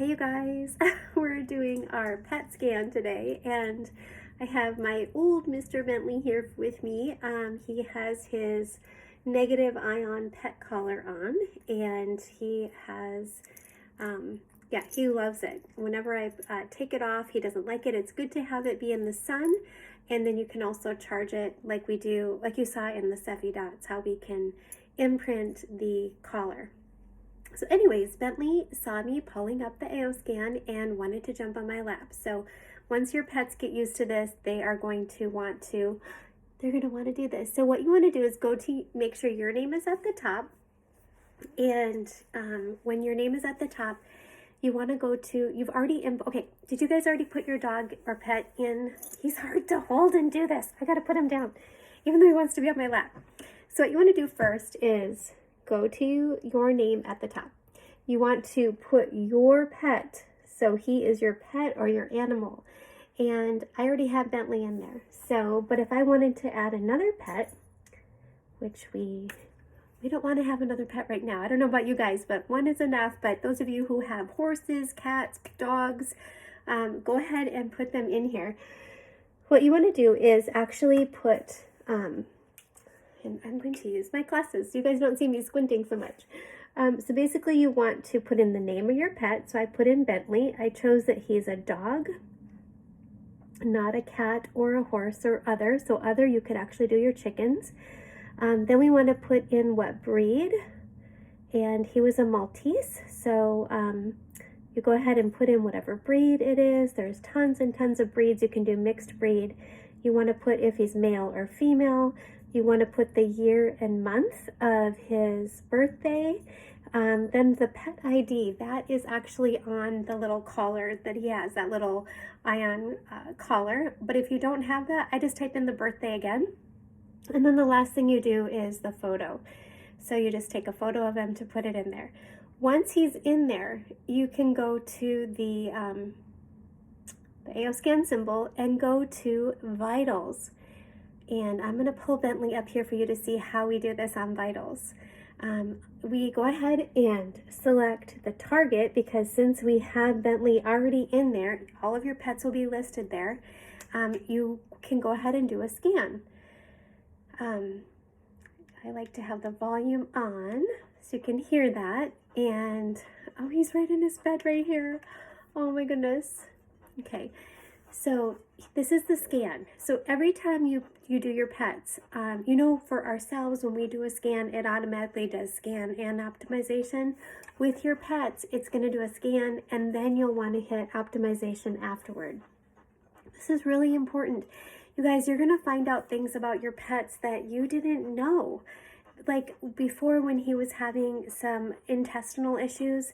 Hey you guys, we're doing our pet scan today, and I have my old Mr. Bentley here with me. He has his negative ion pet collar on, and he has, yeah, he loves it. Whenever I take it off, he doesn't like it. It's good to have it be in the sun, and then you can also charge it like we do, like you saw in the Cephi dots, how we can imprint the collar. So anyways, Bentley saw me pulling up the AO scan and wanted to jump on my lap. So once your pets get used to this, they're going to want to do this. So what you want to do is go to make sure your name is at the top. And when your name is at the top, you want to go to, okay, did you guys already put your dog or pet in? He's hard to hold and do this. I got to put him down, even though he wants to be on my lap. So what you want to do first is go to your name at the top. You want to put your pet, so he is your pet or your animal. And I already have Bentley in there. So, but if I wanted to add another pet, which we don't want to have another pet right now. I don't know about you guys, but one is enough. But those of you who have horses, cats, dogs, go ahead and put them in here. What you want to do is actually put, and I'm going to use my glasses so you guys don't see me squinting so much. So basically you want to put in the name of your pet. So I put in Bentley. I chose that he's a dog, not a cat or a horse or other. So other, you could actually do your chickens. Then we want to put in what breed, and he was a Maltese. So you go ahead and put in whatever breed it is. There's tons and tons of breeds. You can do mixed breed. You want to put if he's male or female. You want to put the year and month of his birthday. Then the pet ID, that is actually on the little collar that he has, that little ion collar. But if you don't have that, I just type in the birthday again. And then the last thing you do is the photo. So you just take a photo of him to put it in there. Once he's in there, you can go to the AO scan symbol and go to vitals. And I'm going to pull Bentley up here for you to see how we do this on vitals. We go ahead and select the target, because since we have Bentley already in there, all of your pets will be listed there. You can go ahead and do a scan. I like to have the volume on so you can hear that. And oh, he's right in his bed right here. Oh my goodness. Okay, so this is the scan. So every time you do your pets, you know, for ourselves, when we do a scan, it automatically does scan and optimization. With your pets, it's going to do a scan, and then you'll want to hit optimization afterward. This is really important. You guys, you're going to find out things about your pets that you didn't know. Like before, when he was having some intestinal issues,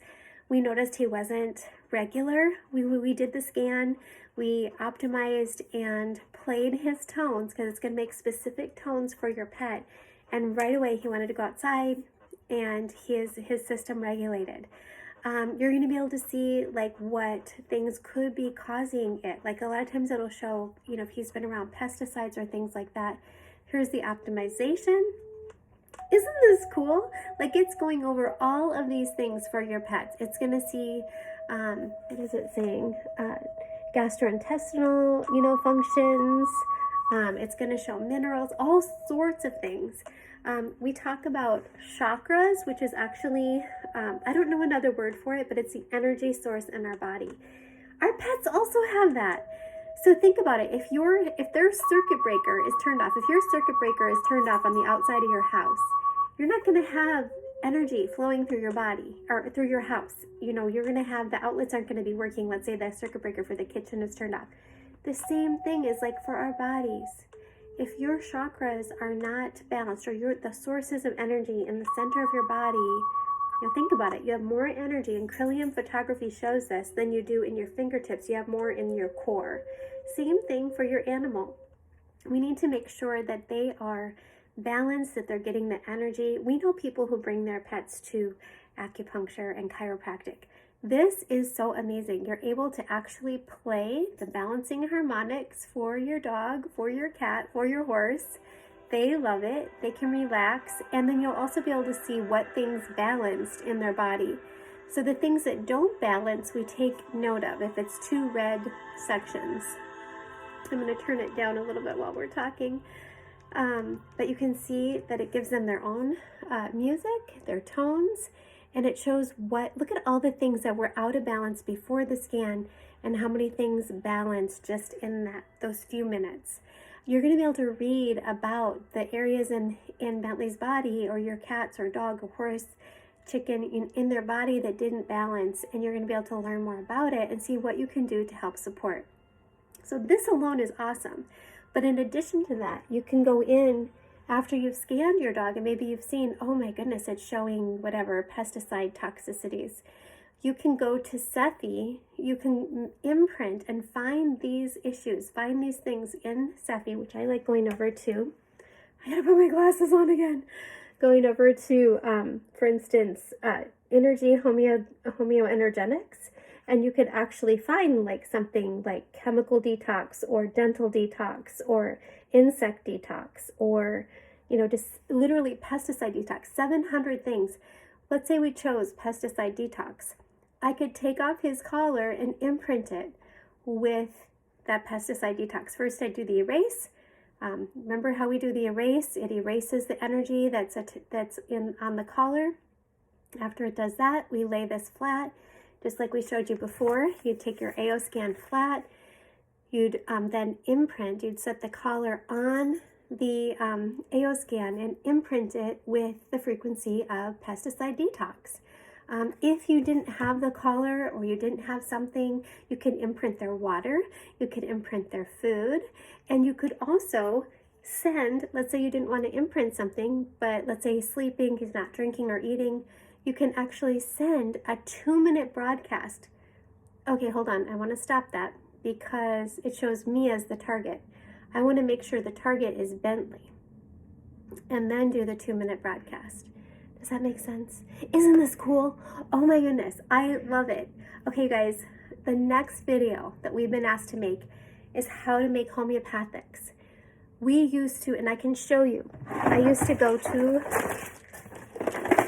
we noticed he wasn't regular. We did the scan, we optimized and played his tones, because it's going to make specific tones for your pet. And right away he wanted to go outside, and his system regulated. You're going to be able to see like what things could be causing it. Like a lot of times it'll show, you know, if he's been around pesticides or things like that. Here's the optimization. Isn't this cool? Like it's going over all of these things for your pets. It's going to see, what is it saying? Gastrointestinal, you know, functions. It's going to show minerals, all sorts of things. We talk about chakras, which is actually, I don't know another word for it, but it's the energy source in our body. Our pets also have that. So think about it. If their circuit breaker is turned off, if your circuit breaker is turned off on the outside of your house, you're not going to have energy flowing through your body or through your house. You know, you're going to have, the outlets aren't going to be working. Let's say the circuit breaker for the kitchen is turned off. The same thing is like for our bodies. If your chakras are not balanced, or the sources of energy in the center of your body, you know, think about it. You have more energy, and Krillium photography shows this, than you do in your fingertips. You have more in your core. Same thing for your animal. We need to make sure that they are balanced, that they're getting the energy. We know people who bring their pets to acupuncture and chiropractic. This is so amazing. You're able to actually play the balancing harmonics for your dog, for your cat, for your horse. They love it. They can relax. And then you'll also be able to see what things balanced in their body. So the things that don't balance, we take note of if it's two red sections. I'm going to turn it down a little bit while we're talking. But you can see that it gives them their own music, their tones, and it shows look at all the things that were out of balance before the scan and how many things balance just in those few minutes. You're going to be able to read about the areas in Bentley's body, or your cat's or dog or horse, chicken in their body that didn't balance, and you're going to be able to learn more about it and see what you can do to help support. So this alone is awesome. But in addition to that, you can go in after you've scanned your dog and maybe you've seen, oh my goodness, it's showing whatever pesticide toxicities. You can go to Cepheid, you can imprint and find these issues, find these things in Cepheid, which I like going over to. I gotta put my glasses on again. Going over to, for instance, Energy Homeoenergetics. And you could actually find like something like chemical detox or dental detox or insect detox or, just literally pesticide detox, 700 things. Let's say we chose pesticide detox. I could take off his collar and imprint it with that pesticide detox. First, I do the erase. Remember how we do the erase? It erases the energy that's on the collar. After it does that, we lay this flat. Just like we showed you before, you'd take your AO scan flat, you'd then imprint, you'd set the collar on the AO scan and imprint it with the frequency of pesticide detox. If you didn't have the collar or you didn't have something, you can imprint their water, you could imprint their food, and you could also send, let's say you didn't want to imprint something, but let's say he's sleeping, he's not drinking or eating, you can actually send a 2-minute broadcast. Okay, hold on. I want to stop that because it shows me as the target. I want to make sure the target is Bentley and then do the 2-minute broadcast. Does that make sense? Isn't this cool? Oh my goodness. I love it. Okay, guys, the next video that we've been asked to make is how to make homeopathics. We used to, and I can show you, I used to go to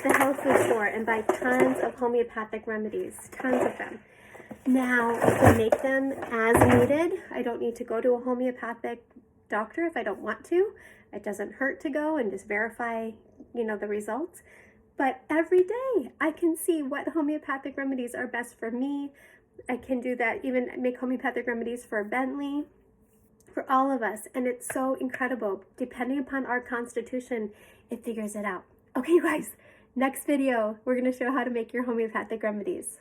the health food store and buy tons of homeopathic remedies, tons of them. Now I can make them as needed. I don't need to go to a homeopathic doctor if I don't want to. It doesn't hurt to go and just verify, the results. But every day I can see what homeopathic remedies are best for me. I can do that, even make homeopathic remedies for Bentley, for all of us. And it's so incredible. Depending upon our constitution, it figures it out. Okay, you guys. Next video, we're going to show how to make your homeopathic remedies.